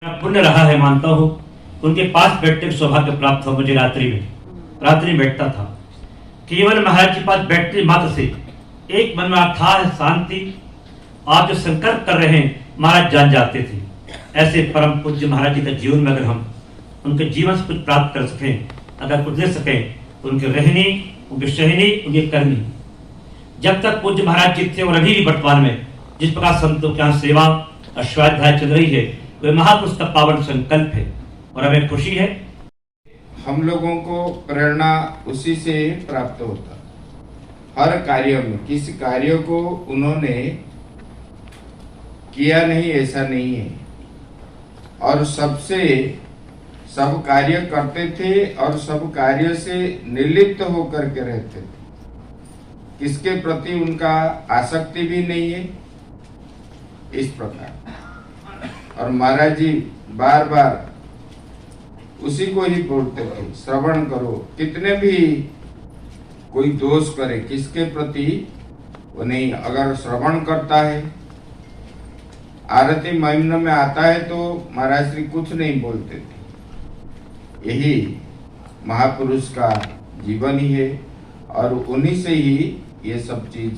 पुण्य रहा है मानता हूँ। उनके पास बैठने का सौभाग्य प्राप्त हो मुझे रात्रि में बैठता था। केवल महाराज के पास बैठने मात्र से एक मन में था शांति। आप जो संकल्प कर रहे हैं महाराज जान जाते थे। ऐसे परम पूज्य महाराज जी का जीवन में अगर हम उनके जीवन से कुछ प्राप्त कर सकें, अगर कुछ ले सकें, उनके रहनी, उनके सहनी, उनकी करनी, जब तक पूज्य महाराज जी थे और अभी भी वर्तमान में जिस प्रकार संतों के यहाँ सेवा और स्वाध्याय चल रही है, वह महापुरुष का पावन संकल्प है और हमें खुशी है। हम लोगों को प्रेरणा उसी से प्राप्त होता। हर कार्य में किसी कार्य को उन्होंने किया नहीं ऐसा नहीं है, और सब कार्य करते थे और सब कार्य से निर्लिप्त होकर के रहते थे। किसके प्रति उनका आसक्ति भी नहीं है इस प्रकार। और महाराज जी बार बार उसी को ही बोलते थे, श्रवण करो। कितने भी कोई दोष करे किसके प्रति वो नहीं, अगर श्रवण करता है, आरती महिमा में आता है तो महाराज श्री कुछ नहीं बोलते थे। यही महापुरुष का जीवन ही है और उन्हीं से ही ये सब चीज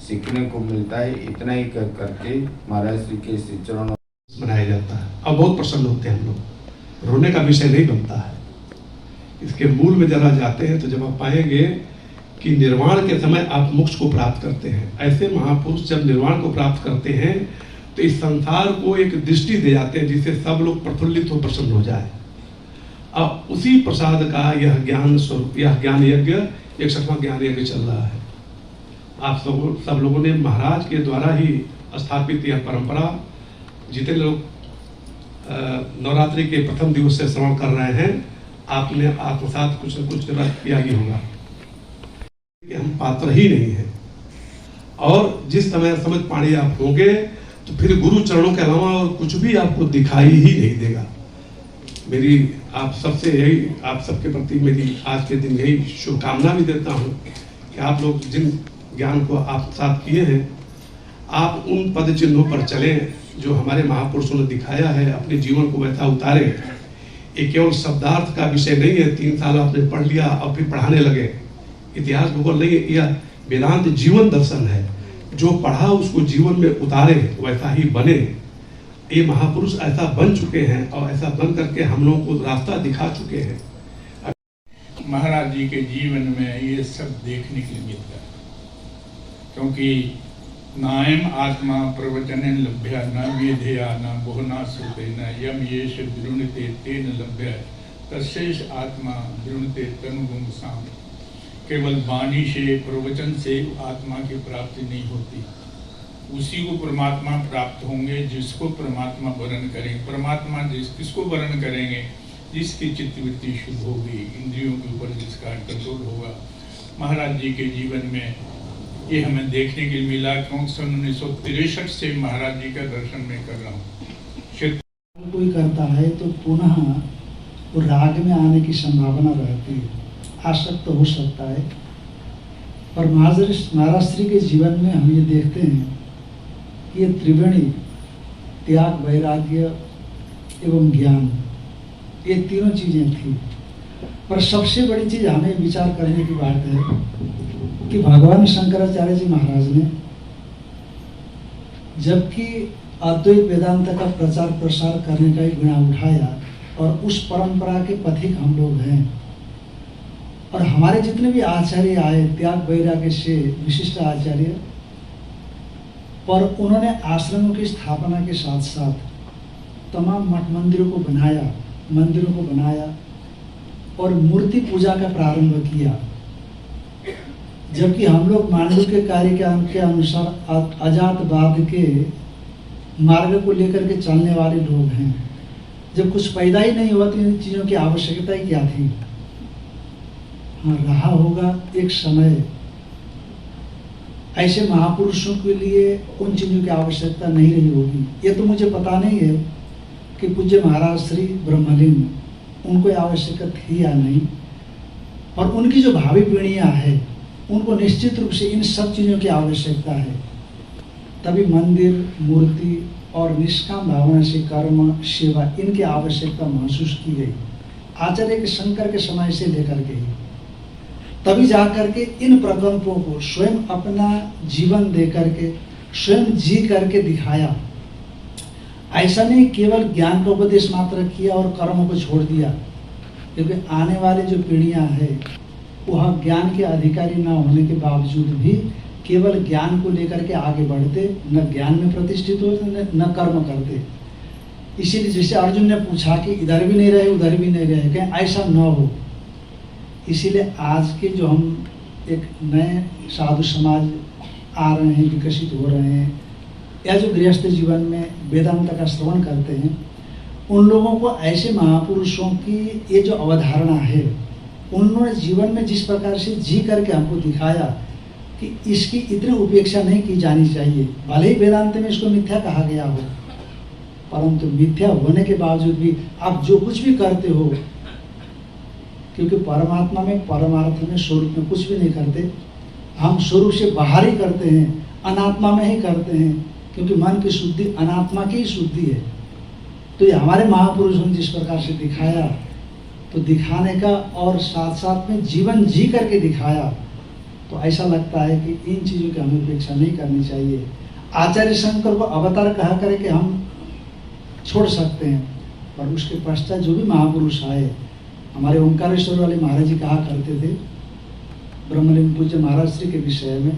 सीखने को मिलता है। इतना ही कर करके महाराज श्री के चरणों मनाया जाता है और बहुत प्रसन्न होते हैं हम लोग। रोने का विषय नहीं बनता है। इसके मूल में जरा जाते हैं तो जब आप पाएंगे कि निर्वाण के समय आप मोक्ष को प्राप्त करते हैं। ऐसे महापुरुष जब निर्वाण को प्राप्त करते हैं तो इस संसार को एक दृष्टि दे जाते हैं जिससे सब लोग प्रफुल्लित हो, प्रसन्न हो जाए। अब उसी प्रसाद का यह ज्ञान स्वरूप, यह ज्ञान यज्ञ, 61वां ज्ञान यज्ञ चल रहा है। आप सब लोगों ने महाराज के द्वारा ही स्थापित यह परंपरा, जितने लोग नवरात्रि के प्रथम दिवस से श्रवण कर रहे हैं, आपने आत्मसात कुछ न कुछ किया ही होगा कि हम पात्र ही नहीं है। और जिस समय समझ पानी आप होंगे तो फिर गुरु चरणों के अलावा और कुछ भी आपको दिखाई ही नहीं देगा। मेरी आप सबसे यही, आप सबके प्रति मेरी आज के दिन यही शुभकामना भी देता हूँ कि आप लोग जिन ज्ञान को आप साथ किए हैं, आप उन पद चिन्हों पर चलें जो हमारे महापुरुषों ने दिखाया है। अपने जीवन को वैसा उतारे। ये केवल शब्दार्थ का विषय नहीं है, 3 साल आपने पढ़ लिया और फिर पढ़ाने लगे। इतिहास भूगोल नहीं है, यह वेदांत जीवन दर्शन है। जो पढ़ा उसको जीवन में उतारे, वैसा ही बने। ये महापुरुष ऐसा बन चुके हैं और ऐसा बन करके हम लोगों को रास्ता दिखा चुके हैं। महाराज जी के जीवन में ये सब देखने के लिए मिलता है, क्योंकि नायम आत्मा प्रवचन लभ्या न वेदया न बहुना श्रुते न यम येष दृणते तेन लभ्य तशेष आत्मा दृणते तनुगुण साम। केवल वाणी से, प्रवचन से आत्मा की प्राप्ति नहीं होती। उसी को परमात्मा प्राप्त होंगे जिसको परमात्मा वर्ण करेंगे। परमात्मा किसको वर्ण करेंगे? जिसकी चित्तवृत्ति शुद्ध होगी, इंद्रियों के ऊपर जिसका कंट्रोल होगा। महाराज जी के जीवन में ये हमें देखने के लिए मिला, क्योंकि सन 1963 से महाराज जी का दर्शन मैं कर रहा हूँ। कोई करता है तो पुनः वो राग में आने की संभावना रहती है, आसक्त हो सकता है। पर महाराज श्री के जीवन में हम ये देखते हैं कि ये त्रिवेणी, त्याग, वैराग्य एवं ज्ञान, ये तीनों चीजें थी। पर सबसे बड़ी चीज हमें विचार करने की बात है कि भगवान शंकराचार्य जी महाराज ने जबकि अद्वैत वेदांत का प्रचार प्रसार करने का ही गुणा उठाया और उस परंपरा के पथिक हम लोग हैं। और हमारे जितने भी आचार्य आए त्याग वैराग्य से विशिष्ट आचार्य, पर उन्होंने आश्रमों की स्थापना के साथ साथ तमाम मठ मंदिरों को बनाया और मूर्ति पूजा का प्रारंभ किया। जबकि हम लोग मांडू के कार्य के अनुसार अजातवाद के मार्ग को लेकर के चलने वाले लोग हैं। जब कुछ पैदा ही नहीं हुआ तो इन चीज़ों की आवश्यकता ही क्या थी? हाँ, रहा होगा एक समय ऐसे महापुरुषों के लिए उन चीज़ों की आवश्यकता नहीं रही होगी। ये तो मुझे पता नहीं है कि पूज्य महाराज श्री ब्रह्मलीन उनको आवश्यकता थी या नहीं, और उनकी जो भावी पीढ़ियाँ हैं उनको निश्चित रूप से इन सब चीज़ों की आवश्यकता है। तभी मंदिर, मूर्ति और निष्काम भावना से कर्म सेवा इनकी आवश्यकता महसूस की गई आचार्य के शंकर के समय से लेकर के ही। तभी जाकर के इन प्रकल्पों को स्वयं अपना जीवन दे करके स्वयं जी करके दिखाया। ऐसा नहीं केवल ज्ञान का उपदेश मात्र किया और कर्मों को छोड़ दिया, क्योंकि आने वाली जो पीढ़ियां हैं वह ज्ञान के अधिकारी न होने के बावजूद भी केवल ज्ञान को लेकर के आगे बढ़ते, न ज्ञान में प्रतिष्ठित होते न कर्म करते। इसीलिए जैसे अर्जुन ने पूछा कि इधर भी नहीं रहे उधर भी नहीं रहे, कहीं ऐसा न हो। इसीलिए आज के जो हम एक नए साधु समाज आ रहे हैं, विकसित हो रहे हैं, या जो गृहस्थ जीवन में वेदांत का श्रवण करते हैं, उन लोगों को ऐसे महापुरुषों की ये जो अवधारणा है, उन्होंने जीवन में जिस प्रकार से जी करके हमको दिखाया कि इसकी इतनी उपेक्षा नहीं की जानी चाहिए। भले ही वेदांत में इसको मिथ्या कहा गया हो, परंतु मिथ्या होने के बावजूद भी आप जो कुछ भी करते हो, क्योंकि परमात्मा में परमार्थ में स्वरूप में कुछ भी नहीं करते, हम स्वरूप से बाहर ही करते हैं, अनात्मा में ही करते हैं, क्योंकि मन की शुद्धि अनात्मा की ही शुद्धि है। तो ये हमारे महापुरुषों ने जिस प्रकार से दिखाया, तो दिखाने का और साथ साथ में जीवन जी करके दिखाया, तो ऐसा लगता है कि इन चीज़ों की हमें उपेक्षा नहीं करनी चाहिए। आचार्य शंकर को अवतार कहा करे कि हम छोड़ सकते हैं, पर उसके पश्चात जो भी महापुरुष आए, हमारे ओंकारेश्वर वाले महाराज जी कहा करते थे ब्रह्मलिंग पूज्य महाराज श्री के विषय में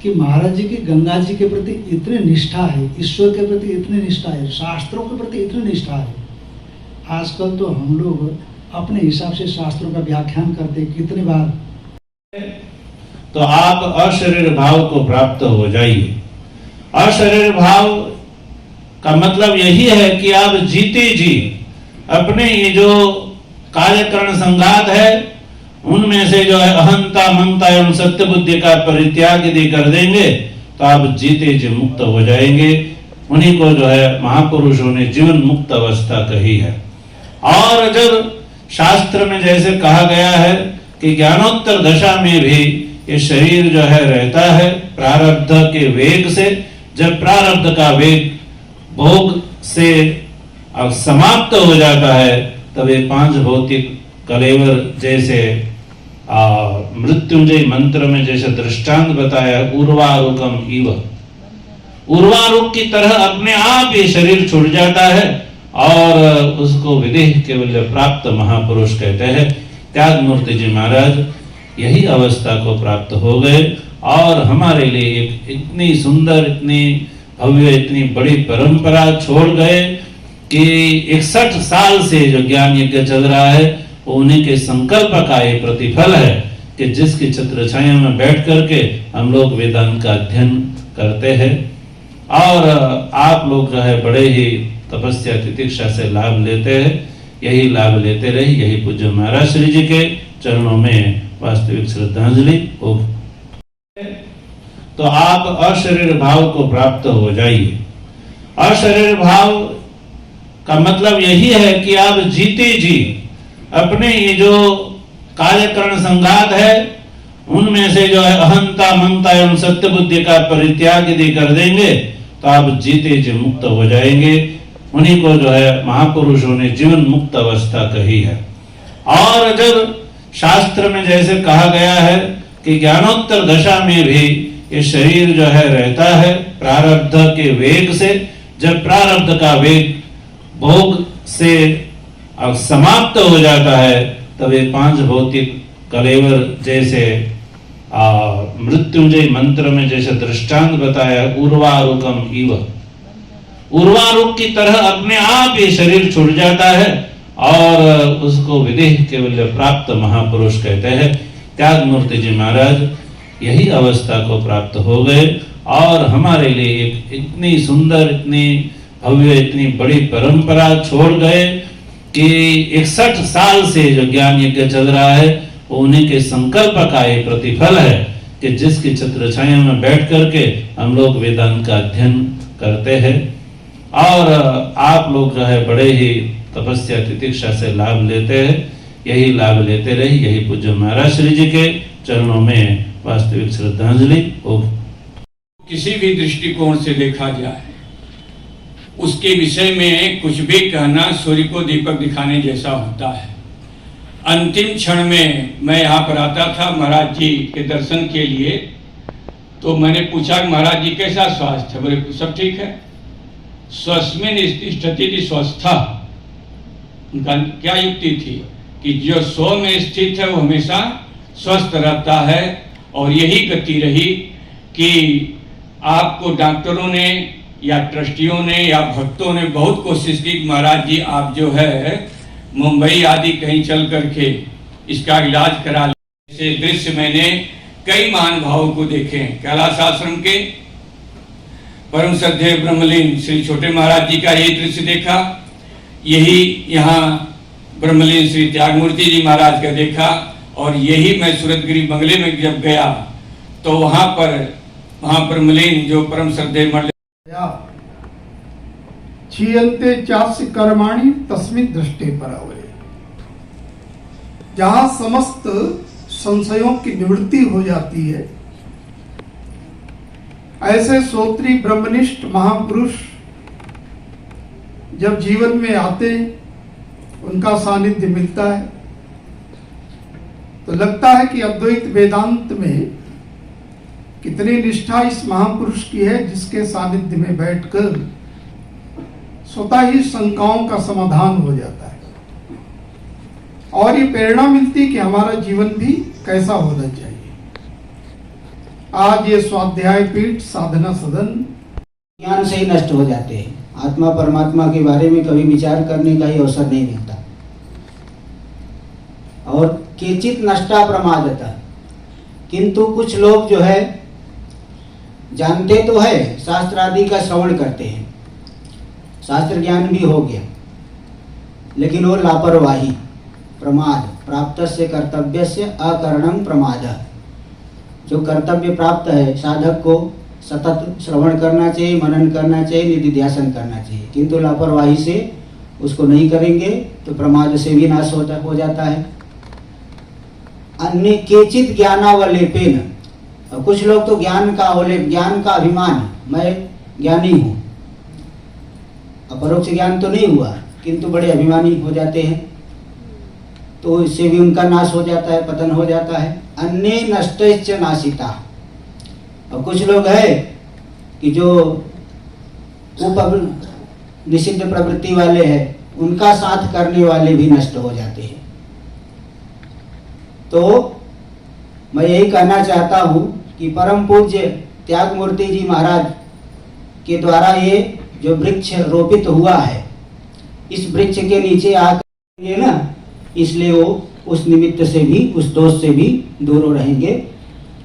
कि महाराज जी की गंगा जी के प्रति इतनी निष्ठा है, ईश्वर के प्रति इतनी निष्ठा है, शास्त्रों के प्रति इतनी निष्ठा है। आजकल तो हम लोग अपने हिसाब से शास्त्रों का व्याख्यान करते, कितनी बार। तो आप अशरीर भाव को प्राप्त हो जाइए। अशरीर भाव का मतलब यही है कि आप जीते जी अपने ये जो कार्यकरण संघात है उनमें से जो है अहंता ममता एवं सत्य बुद्धि का परित्याग यदि कर देंगे तो आप जीते जी मुक्त हो जाएंगे। उन्हीं को जो है महापुरुषों ने जीवन मुक्त अवस्था कही है। और जब शास्त्र में जैसे कहा गया है कि ज्ञानोत्तर दशा में भी ये शरीर जो है रहता है प्रारब्ध के वेग से। जब प्रारब्ध का वेग भोग से समाप्त हो जाता है तब ये पांच भौतिक कलेवर जैसे मृत्युंजय मंत्र में जैसे दृष्टांत बताया उर्वारुकम इव, उर्वारुक की तरह अपने आप ये शरीर छूट जाता है और उसको विदेह केवल प्राप्त महापुरुष कहते हैं। त्यागमूर्ति जी महाराज यही अवस्था को प्राप्त हो गए और हमारे लिए एक इतनी सुंदर इतनी भव्य इतनी बड़ी परंपरा छोड़ गए कि 61 साल से जो ज्ञान यज्ञ चल रहा है वो उन्हीं के संकल्प का ये प्रतिफल है कि जिसकी छत्र छाया में बैठ करके हम लोग वेदांत का अध्ययन करते हैं और आप लोग जो है बड़े ही तपस्या तितिक्षा से लाभ लेते हैं। यही लाभ लेते रहे। यही पूज्य महाराज श्री जी के चरणों में वास्तविक श्रद्धांजलि होगी। तो आप अशरीर भाव को प्राप्त हो जाइए। अशरीर भाव का मतलब यही है कि आप जीते जी अपने ये जो कार्यकरण संघात है उनमें से जो है अहंता ममता एवं सत्य बुद्धि का परित्याग यदि कर देंगे तो आप जीते जी मुक्त हो जाएंगे। उन्हीं को जो है महापुरुषों ने जीवन मुक्त अवस्था कही है। और जब शास्त्र में जैसे कहा गया है कि ज्ञानोत्तर दशा में भी ये शरीर जो है रहता है प्रारब्ध के वेग से। जब प्रारब्ध का वेग भोग से समाप्त हो जाता है तब ये पांच भौतिक कलेवर जैसे मृत्युंजय मंत्र में जैसे दृष्टांत बताया उर्वारुकम इव, उर्वारुक की तरह अपने आप ये शरीर छूट जाता है और उसको विदेह केवल प्राप्त महापुरुष कहते हैं। त्यागमूर्ति जी महाराज यही अवस्था को प्राप्त हो गए और हमारे लिए एक इतनी सुंदर इतनी भव्य इतनी बड़ी परंपरा छोड़ गए कि 61 साल से जो ज्ञान यज्ञ चल रहा है वो उन्हीं के संकल्प का ये प्रतिफल है कि जिसकी छत्र छाया में बैठ करके हम लोग वेदांत का अध्ययन करते हैं और आप लोग जो है बड़े ही तपस्या तितिक्षा से लाभ लेते हैं। यही लाभ लेते रहे। यही पूज्य महाराज श्री जी के चरणों में वास्तविक श्रद्धांजलि होगी। किसी भी दृष्टिकोण से देखा जाए उसके विषय में कुछ भी कहना सूर्य को दीपक दिखाने जैसा होता है। अंतिम क्षण में मैं यहाँ पर आता था महाराज जी के दर्शन के लिए, तो मैंने पूछा महाराज जी कैसा स्वास्थ्य है? बोले सब ठीक है। स्वस्मिन स्थिति स्वस्था, उनका क्या युक्ति थी कि जो स्व में स्थित है वो हमेशा स्वस्थ रहता है। और यही गति रही कि आपको डॉक्टरों ने या ट्रस्टियों ने या भक्तों ने बहुत कोशिश की महाराज जी आप जो है मुंबई आदि कहीं चल करके इसका इलाज करा लें। ऐसे दृश्य मैंने कई महानुभावों को देखे हैं। कैलाश आश्रम के परम श्रद्धेय ब्रह्मलीन श्री छोटे महाराज जी का यही दृश्य देखा, यही यहाँ ब्रह्मलीन श्री त्यागमूर्ति जी महाराज का देखा, और यही मैं सूरतगिरी बंगले में जब गया तो वहां ब्रह्मलीन जो परम श्रद्धेय क्षीयन्ते चास्य कर्माणि तस्मिन् दृष्टे परावरे, जहां समस्त संशयों की निवृत्ति हो जाती है, ऐसे श्रोत्री ब्रह्मनिष्ठ महापुरुष जब जीवन में आते उनका सानिध्य मिलता है तो लगता है कि अद्वैत वेदांत में कितनी निष्ठा इस महापुरुष की है, जिसके सानिध्य में बैठकर स्वतः ही शंकाओं का समाधान हो जाता है और ये प्रेरणा मिलती कि हमारा जीवन भी कैसा होना चाहिए। आज ये स्वाध्याय पीठ साधना सदन ज्ञान से ही नष्ट हो जाते हैं। आत्मा परमात्मा के बारे में कभी विचार करने का ही अवसर नहीं मिलता। और केचित नष्टा प्रमादता, किंतु कुछ लोग जो है जानते तो है, शास्त्र आदि का श्रवण करते हैं, शास्त्र ज्ञान भी हो गया, लेकिन वो लापरवाही प्रमाद प्राप्त से कर्तव्य से अकरणं प्रमाद, जो कर्तव्य प्राप्त है साधक को सतत श्रवण करना चाहिए, मनन करना चाहिए, निधिध्यासन करना चाहिए, किंतु लापरवाही से उसको नहीं करेंगे तो प्रमाद से भी नाश हो जाता है। अन्य केचित ज्ञानावलेपेन, और कुछ लोग तो ज्ञान का अवलेप, ज्ञान का अभिमान, मैं ज्ञानी हूँ, अपरोक्ष ज्ञान तो नहीं हुआ किंतु बड़े अभिमानी हो जाते हैं, तो इससे भी उनका नाश हो जाता है, पतन हो जाता है। अन्य नष्टश्च नाशिता, और कुछ लोग है कि जो निषिद्ध प्रवृत्ति वाले हैं, उनका साथ करने वाले भी नष्ट हो जाते हैं। तो मैं यही कहना चाहता हूँ कि परम पूज्य त्यागमूर्ति जी महाराज के द्वारा ये जो वृक्ष रोपित हुआ है, इस वृक्ष के नीचे आकर ना, इसलिए वो उस निमित्त से भी, उस दोष से भी दूर रहेंगे।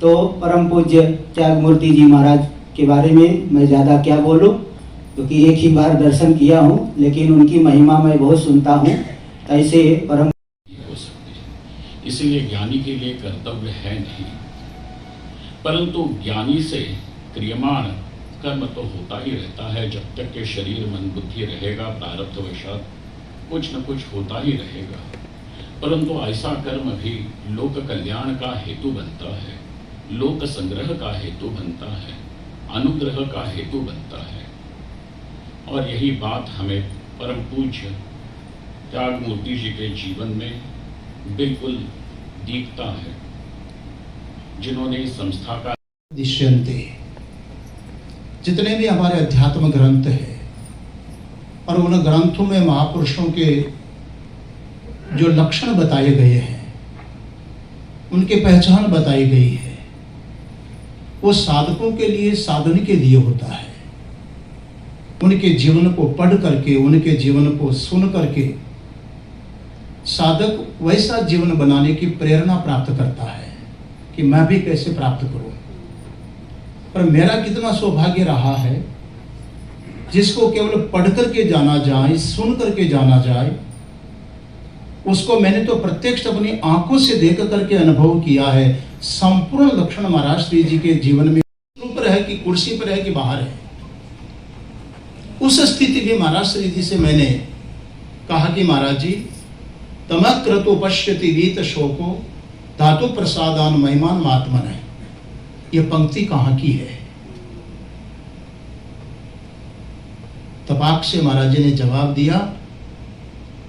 तो परम पूज्य त्यागमूर्ति जी महाराज के बारे में मैं ज़्यादा क्या बोलूँ, क्योंकि एक ही बार दर्शन किया हूँ, लेकिन उनकी महिमा मैं बहुत सुनता हूँ। ऐसे परम, इसलिए ज्ञानी के लिए कर्तव्य है नहीं, परंतु ज्ञानी से क्रियमाण कर्म तो होता ही रहता है। जब तक के शरीर मन बुद्धि रहेगा, प्रारब्धवशात कुछ न कुछ होता ही रहेगा, परंतु ऐसा कर्म भी लोक कल्याण का हेतु बनता है, लोक संग्रह का हेतु बनता है, अनुग्रह का हेतु बनता है। और यही बात हमें परम पूज्य त्यागमूर्ति जी के जीवन में बिल्कुल दिखता है, जिन्होंने इस संस्था का दिश्यन्ते, जितने भी हमारे अध्यात्म ग्रंथ हैं और उन ग्रंथों में महापुरुषों के जो लक्षण बताए गए हैं, उनकी पहचान बताई गई है, वो साधकों के लिए साधन के लिए होता है। उनके जीवन को पढ़ करके, उनके जीवन को सुन करके साधक वैसा जीवन बनाने की प्रेरणा प्राप्त करता है कि मैं भी कैसे प्राप्त करूं। पर मेरा कितना सौभाग्य रहा है, जिसको केवल पढ़ करके जाना जाए, सुन करके जाना जाए, उसको मैंने तो प्रत्यक्ष अपनी आंखों से देख करके अनुभव किया है। संपूर्ण लक्षण महाराज श्री जी के जीवन में ऊपर है कि कुर्सी पर है कि बाहर है, उस स्थिति में महाराज श्री जी से मैंने कहा कि महाराज जी, तमक्रतो पश्यति वीत शोको धातु प्रसादान महिमान महात्मन है। ये पंक्ति कहाँ की है? तपाक से महाराज जी ने जवाब दिया,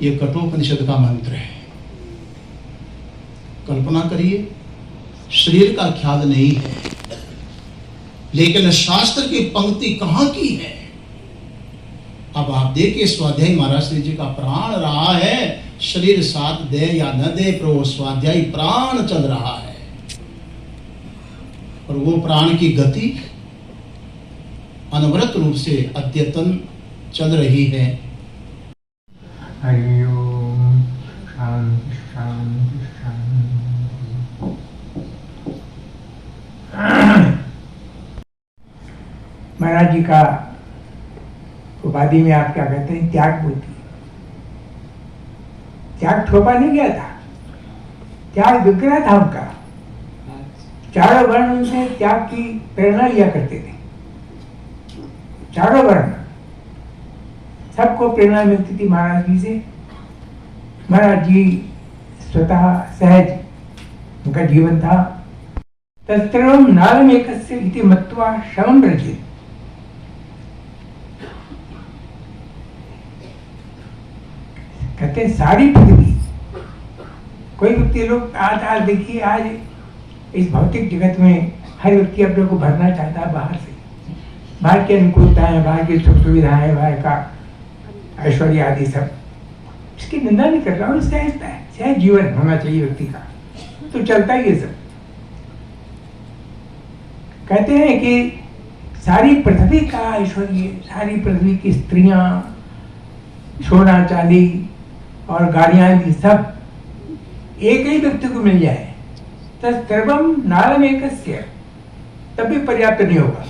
ये कठोपनिषद का मंत्र है। कल्पना करिए, शरीर का ख्याल नहीं है, लेकिन शास्त्र की पंक्ति कहां की है। अब आप देखिए, स्वाध्यायी महाराज श्री जी का प्राण रहा है, शरीर साथ दे या न दे, पर वो स्वाध्यायी प्राण चल रहा है, और वो प्राण की गति अनवरत रूप से अद्यतन चल रही है। हरि ओम, शांति शांति शांति। महाराज जी का उपाधि में आप क्या कहते हैं? त्याग बुद्धि। त्याग थोपा नहीं गया था, त्याग विग्रह था उनका। चारों वर्ण उनसे त्याग की प्रेरणा लिया करते थे। चारों वर्ण सबको प्रेरणा मिलती थी महाराज जी से। महाराज जी स्वतः सहज उनका जीवन था। तत्सर्वं नारमेकस्य इति मत्वा शमं व्रजेत्। कहते हैं सारी पृथ्वी, कोई व्यक्ति, लोग आज देखिए, आज इस भौतिक जगत में हर व्यक्ति अपने को भरना चाहता है बाहर से, बाहर की अनुकूलताएं, बाहर की सुख सुविधाएं, बाहर का ऐश्वर्य आदि सब। इसकी निंदा नहीं कर रहा हूँ, सहजता है, सहज जीवन होना चाहिए व्यक्ति का, तो चलता ही है सब। कहते हैं कि सारी पृथ्वी का ऐश्वर्य, सारी पृथ्वी की स्त्रियां, सोना चांदी और गाड़ियां भी सब एक ही व्यक्ति को मिल जाए, तत्सर्वं नारमेकस्य, तब भी पर्याप्त नहीं होगा।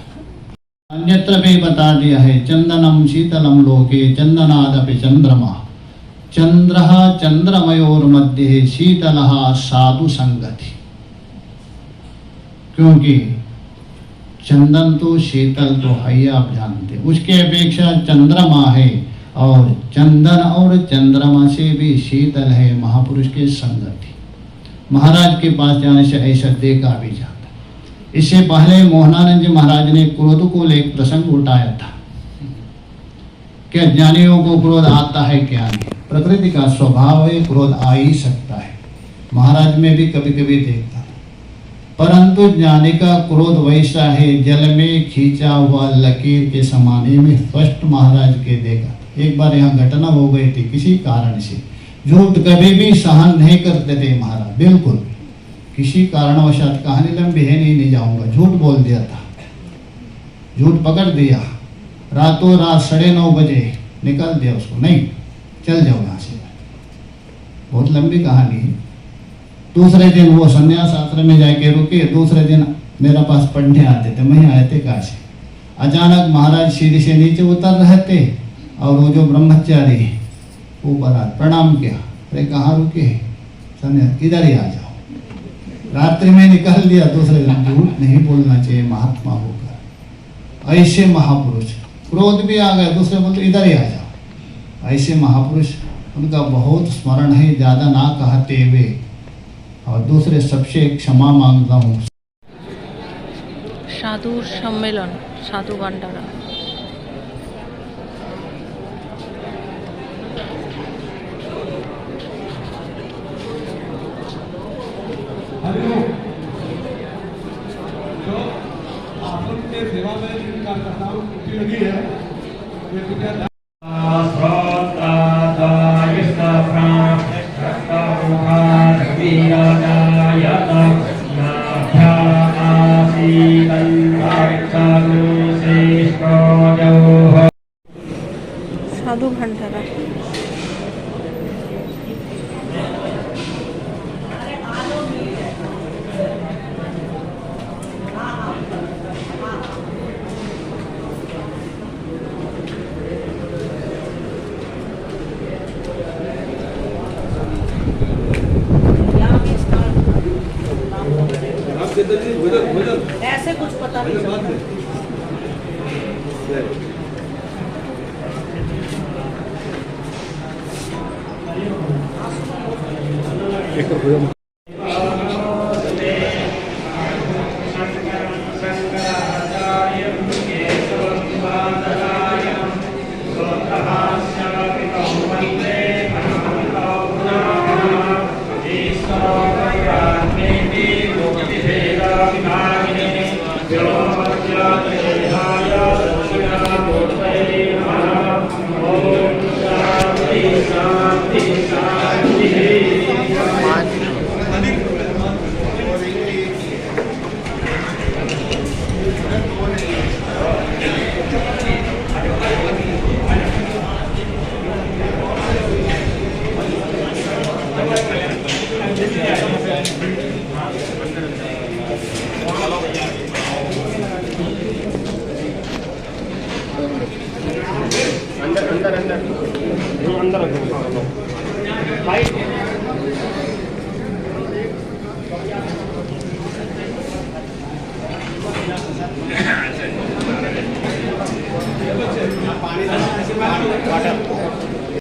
अन्यत्र भी बता दिया है, चंदनम शीतलम लोके चंदनादपि चंद्रमा, चंद्रः चंद्रमयोर्मध्ये शीतलः साधु संगति। क्योंकि चंदन तो शीतल तो है, आप जानते, उसके अपेक्षा चंद्रमा है, और चंदन और चंद्रमा से भी शीतल है महापुरुष के संगति। महाराज के पास जाने से ऐसा देखा भी जाता। इससे पहले मोहनानंद जी महाराज ने क्रोध को लेकर प्रसंग उठाया था। क्या ज्ञानियों को क्रोध आता है? क्या नहीं, प्रकृति का स्वभाव है, क्रोध आ ही सकता है। महाराज में भी कभी कभी देखता, परंतु ज्ञानी का क्रोध वैसा है, जल में खींचा हुआ लकीर के समान। में स्पष्ट महाराज के देखा। एक बार यहाँ घटना हो गई थी, किसी कारण से झूठ कभी भी सहन नहीं करते थे महाराज, बिल्कुल किसी कारणवशात, कहानी लंबी है, नहीं जाऊंगा, झूठ बोल दिया था, झूठ पकड़ दिया, रातों रात 9:30 बजे निकाल दिया उसको, नहीं चल जाओ यहाँ से, बहुत लंबी कहानी है। दूसरे दिन वो संन्यास आश्रम में जाके रुके, दूसरे दिन मेरे पास पढ़ने आते थे, वहीं आए थे काशी। अचानक महाराज सीढ़ी से नीचे उतर रहे थे, और वो जो ब्रह्मचारी ऊपर आ प्रणाम किया, अरे कहाँ रुके हैं? संन्यास, इधर ही आ जाओ। रात्रि में निकाल दिया, दूसरे दिन। झूठ नहीं बोलना चाहिए महात्मा होकर। ऐसे महापुरुष, क्रोध भी आ गया, दूसरे बोलते इधर ही आ जाओ। ऐसे महापुरुष, उनका बहुत स्मरण है, ज्यादा ना कहते हुए, और दूसरे सबसे क्षमा मांगता हूँ। साधु सम्मेलन, साधु भांडारा। सेवा में करता हूँ, लगी है साधु भांडारा। ऐसे कुछ पता नहीं चलता। अंदर रखो भाई